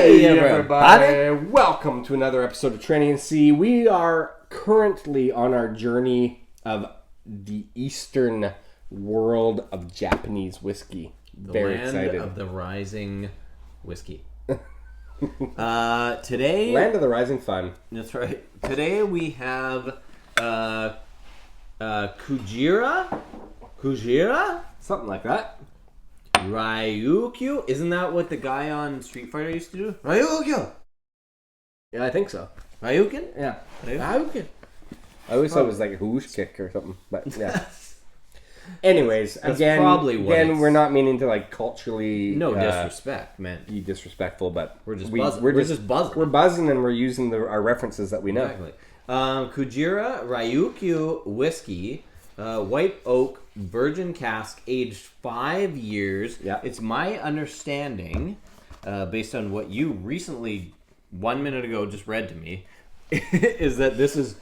Hey everybody! Welcome to another episode of Tranny and C. We are currently on our journey of the eastern world of Japanese whiskey. Very excited. Land of the rising whiskey. Today... Land of the rising fun. That's right. Today we have Kujira? Kujira? Something like that. Ryukyu? Isn't that what the guy on Street Fighter used to do? Ryukyu! Yeah, I think so. Ryukin? Yeah. Ryukin. I always thought it was like a whoosh kick or something, but yeah. Anyways, That's again, we're not meaning to like culturally disrespect, man. be disrespectful, but We're just buzzing. We're just buzzing. We're buzzing and we're using our references that we know. Exactly. Kujira Ryukyu whiskey, white oak, virgin cask, aged 5 years. Yeah. It's my understanding, based on what you recently, 1 minute ago, just read to me, is that this is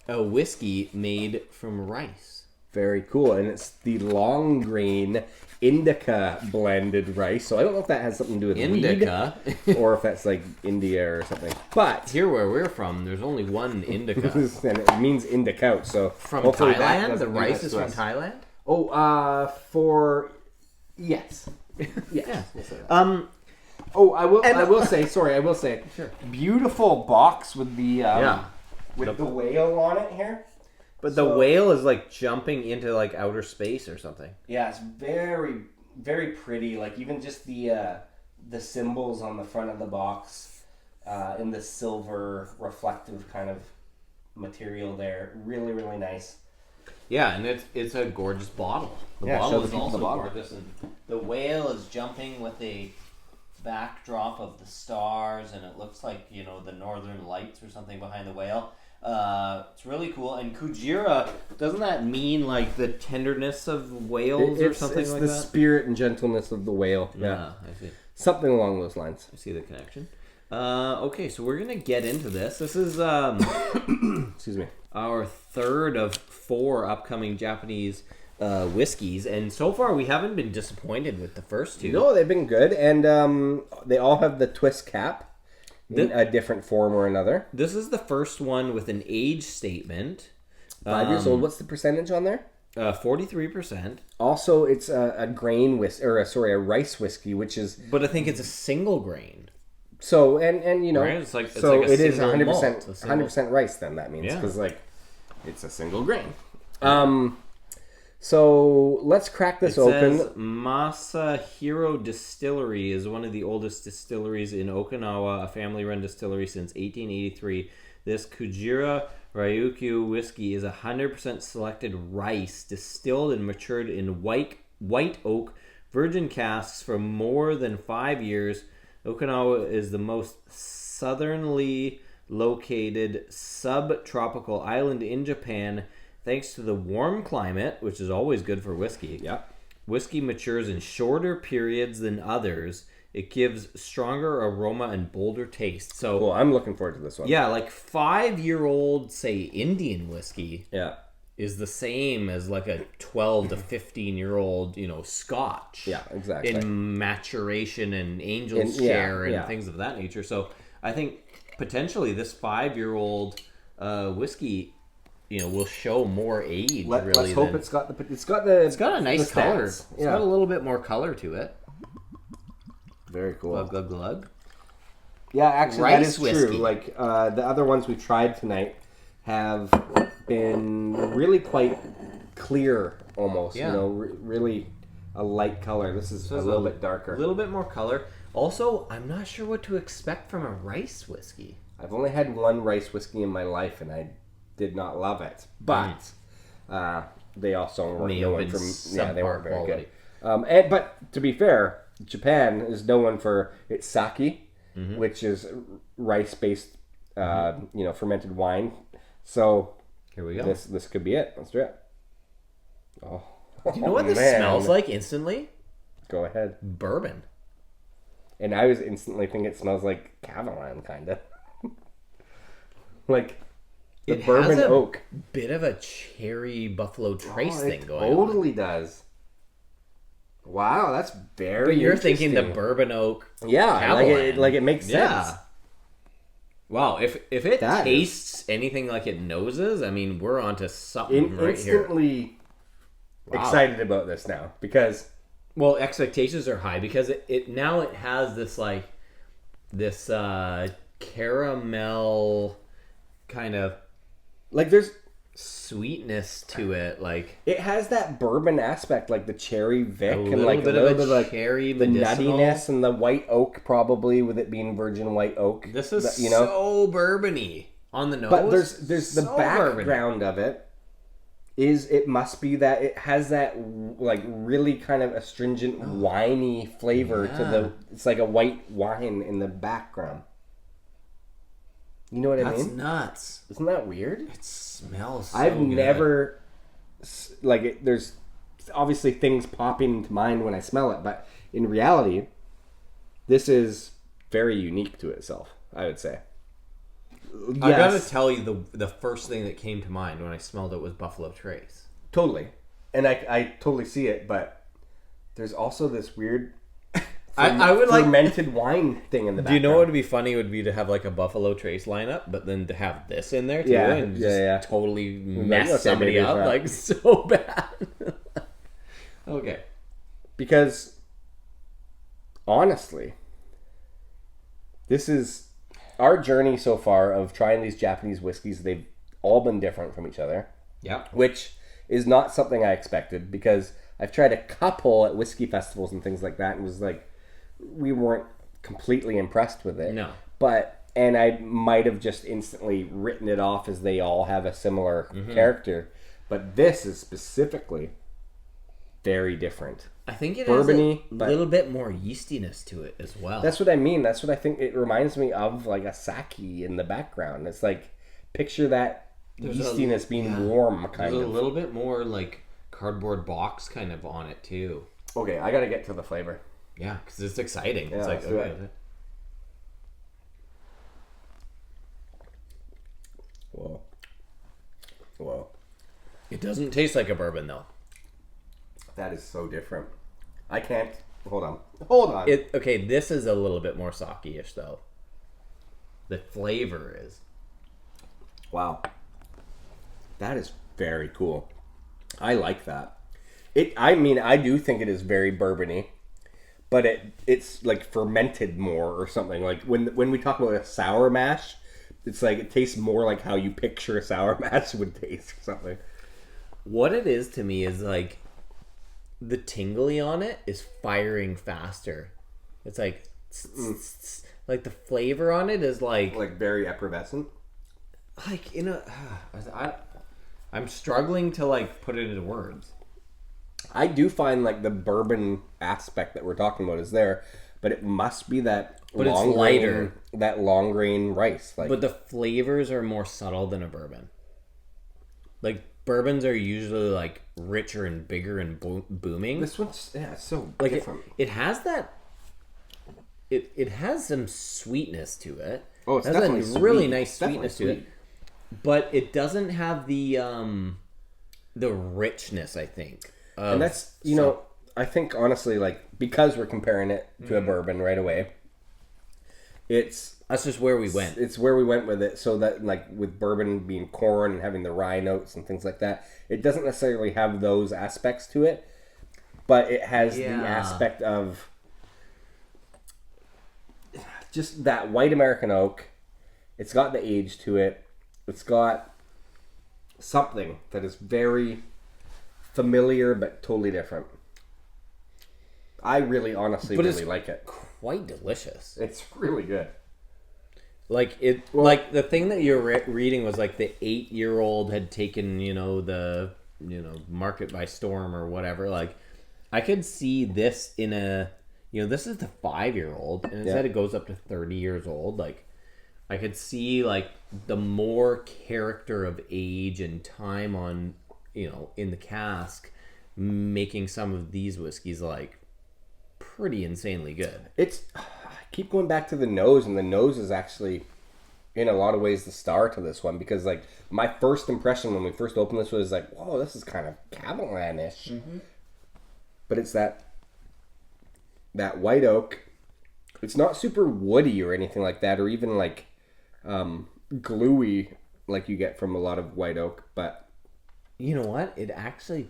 a whiskey made from rice. Very cool, and it's the long grain indica blended rice. So I don't know if that has something to do with Indica, weed, or if that's like India or something. But here where we're from, there's only one indica. and it means indica. So From hopefully Thailand, the rice is from Thailand. Oh, for yes, Yeah. We'll say that. I will say. Sure. Beautiful box with the the whale on it here. But the whale is like jumping into like outer space or something. Yeah, it's very, very pretty. Like even just the symbols on the front of the box in the silver reflective kind of material there. Really, really nice. Yeah, and it's a gorgeous bottle. The bottle is also gorgeous. And the whale is jumping with a backdrop of the stars, and it looks like, the northern lights or something behind the whale. It's really cool. And Kujira, doesn't that mean like the tenderness of whales or something like that? It's the spirit and gentleness of the whale. Yeah, I see. Something along those lines. I see the connection. Okay, so we're gonna get into this. This is excuse me, our third of 4 upcoming Japanese whiskeys, and so far we haven't been disappointed with the first 2. No, they've been good, and they all have the twist cap. In a different form or another. This is the first one with an age statement. 5 years old. What's the percentage on there? 43%. Also, it's a grain whiskey, a rice whiskey, which is. But I think it's a single grain. So and you know, right? It's like it is 100%, 100% rice. Then that means because Yeah. it's a single grain. So let's crack this open. Says Masahiro Distillery is one of the oldest distilleries in Okinawa, a family-run distillery since 1883. This Kujira Ryukyu whiskey is 100% selected rice, distilled and matured in white oak virgin casks for more than 5 years. Okinawa is the most southernly located subtropical island in Japan. Thanks to the warm climate, which is always good for whiskey. Yeah. Whiskey matures in shorter periods than others. It gives stronger aroma and bolder taste. So, cool. I'm looking forward to this one. Yeah, like 5-year-old, say, Indian whiskey is the same as like a 12 to 15-year-old, Scotch. Yeah, exactly. In maturation and angel's share and things of that nature. So I think potentially this 5-year-old whiskey will show more age. Let's hope it's got a nice color. It's got a little bit more color to it. Very cool. Glug glug glug. Yeah, actually, Rice that is whiskey. true. Like the other ones we tried tonight have been really quite clear, almost. Yeah. Really a light color. This is a little bit darker. A little bit more color. Also, I'm not sure what to expect from a rice whiskey. I've only had one rice whiskey in my life, and I did not love it, but they also weren't known they weren't very quality. good. But to be fair, Japan is known for its sake, which is rice-based, fermented wine. So here we go. This could be it. Let's do it. Oh, do you know what this smells like instantly? Go ahead. Bourbon. And I was instantly thinking it smells like Cavalan, kind of. Like. The bourbon has a oak. Bit of a cherry Buffalo Trace thing going on. It totally does. Wow, that's very But you're thinking the interesting. bourbon oak. Yeah, like it makes sense. Yeah. Wow, if it That tastes anything like it noses, I mean, we're onto something right here. Instantly excited about this now because Well, expectations are high because it now it has this caramel kind of like there's sweetness to it, like it has that bourbon aspect, like the cherry Vic and little like bit a of little a bit like cherry the medicinal. nuttiness and the white oak, probably with it being virgin white oak. This is that, so bourbony on the nose. But there's the so background of it is it must be that it has that like really kind of astringent winey flavor to the. It's like a white wine in the background. You know what I mean? Nuts. Isn't that weird? It smells. So I've good. never there's obviously things popping into mind when I smell it, but in reality, this is very unique to itself, I would say. I gotta tell you, the first thing that came to mind when I smelled it was Buffalo Trace. Totally. And I totally see it, but there's also this weird I would like. fermented wine thing in the background. Do you know what would be funny would be to have like a Buffalo Trace lineup, but then to have this in there too, Yeah, and just totally Like, mess okay, somebody maybe up try. like so bad. Okay. Because honestly, this is our journey so far of trying these Japanese whiskeys. They've all been different from each other. Yep. Which is not something I expected because I've tried a couple at whiskey festivals and things like that and was like, we weren't completely impressed with it. No. And I might have just instantly written it off as they all have a similar character. But this is specifically very different. I think it Bourbony, has a but- little bit more yeastiness to it as well. That's what I mean. That's what I think it reminds me of, like a sake in the background. It's like, picture that yeastiness being warm, kind There's of. a little bit more like cardboard box kind of on it too. Okay, I gotta get to the flavor. Yeah, because it's exciting. Yeah, It's like let's do okay. it. Whoa. Whoa. It doesn't taste like a bourbon though. That is so different. I can't. Hold on. Hold on. Okay, this is a little bit more sake-ish though. The flavor is. Wow. That is very cool. I like that. I do think it is very bourbony, but it's like fermented more or something. Like when we talk about a sour mash, it's like it tastes more like how you picture a sour mash would taste or something. What it is to me is like the tingly on it is firing faster. It's like like the flavor on it is like very effervescent. I'm struggling to like put it into words. I do find like the bourbon aspect that we're talking about is there, but it must be that But it's lighter. that long grain rice. Like, But the flavors are more subtle than a bourbon. Like bourbons are usually like richer and bigger and booming. this one's it's so Like different. it has that. It has some sweetness to it. Oh, it's it has definitely a really sweet. nice It's definitely sweetness to it, but it doesn't have the richness. I think, And that's know, I think honestly, like because we're comparing it to a bourbon right away, that's just where we went. It's where we went with it. So that like with bourbon being corn and having the rye notes and things like that, it doesn't necessarily have those aspects to it, but it has the aspect of just that white American oak. It's got the age to it. It's got something that is very familiar but totally different. I really honestly really like it. Quite delicious. It's really good. Like like the thing that you're reading was like the 8-year-old had taken the market by storm or whatever. Like I could see this in a this is the 5-year-old and instead it goes up to 30 years old. Like I could see like the more character of age and time on in the cask making some of these whiskeys like pretty insanely good. I keep going back to the nose, and the nose is actually in a lot of ways the star to this one, because like my first impression when we first opened this was like, whoa, this is kind of Catalan-ish. But it's that that white oak. It's not super woody or anything like that, or even like gluey like you get from a lot of white oak. But you know what? It actually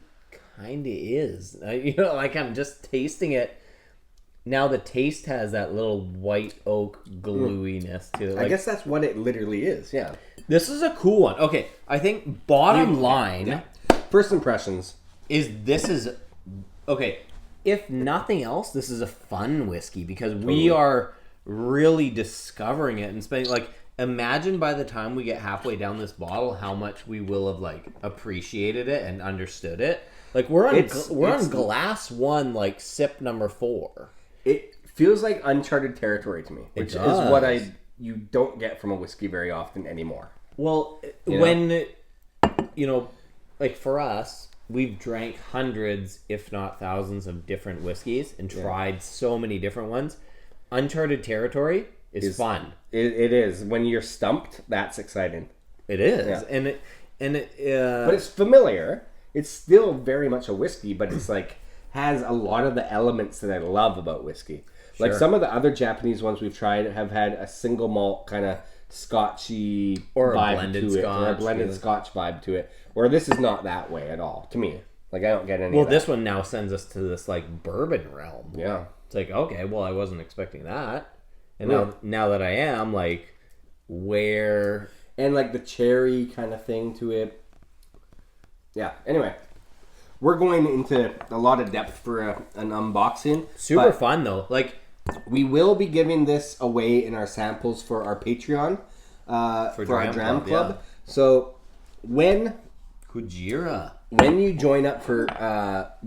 kind of is. Like I'm just tasting it. Now the taste has that little white oak gluiness to it. Like, I guess that's what it literally is, yeah. This is a cool one. Okay, I think bottom line... Yeah. First impressions. Okay, if nothing else, this is a fun whiskey because we are really discovering it and spending... Like, imagine by the time we get halfway down this bottle how much we will have, like, appreciated it and understood it. Like, we're on glass one, like, sip number 4. It feels like uncharted territory to me, which is what you don't get from a whiskey very often anymore. Well, like for us, we've drank hundreds, if not thousands, of different whiskeys and tried so many different ones. Uncharted territory is fun. It is. When you're stumped, that's exciting. It is, yeah. But it's familiar. It's still very much a whiskey, but it's like has a lot of the elements that I love about whiskey. Sure. Like some of the other Japanese ones we've tried have had a single malt kind of scotchy or vibe to it, or a blended scotch vibe to it. Where this is not that way at all to me. Like I don't get any. Well, of that. This one now sends us to this like bourbon realm. Yeah, it's like okay, well I wasn't expecting that, and now that I am, like where and like the cherry kind of thing to it. Yeah. Anyway. We're going into a lot of depth for an unboxing. Super fun, though. Like, we will be giving this away in our samples for our Patreon, for our Dram Club. Yeah. So, when Kujira, when you join up for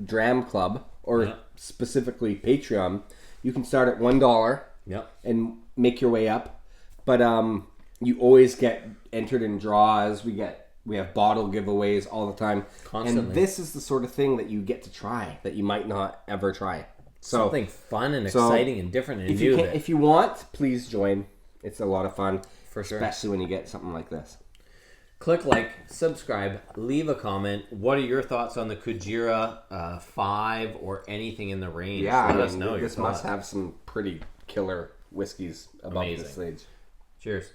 Dram Club, or specifically Patreon, you can start at $1 and make your way up. But you always get entered in draws. We have bottle giveaways all the time. Constantly. And this is the sort of thing that you get to try that you might not ever try. So, something fun and exciting and different and new. If you want, please join. It's a lot of fun. For sure. Especially when you get something like this. Click like, subscribe, leave a comment. What are your thoughts on the Kujira 5 or anything in the range? Yeah, Let us know. This must have some pretty killer whiskeys above this stage. Cheers.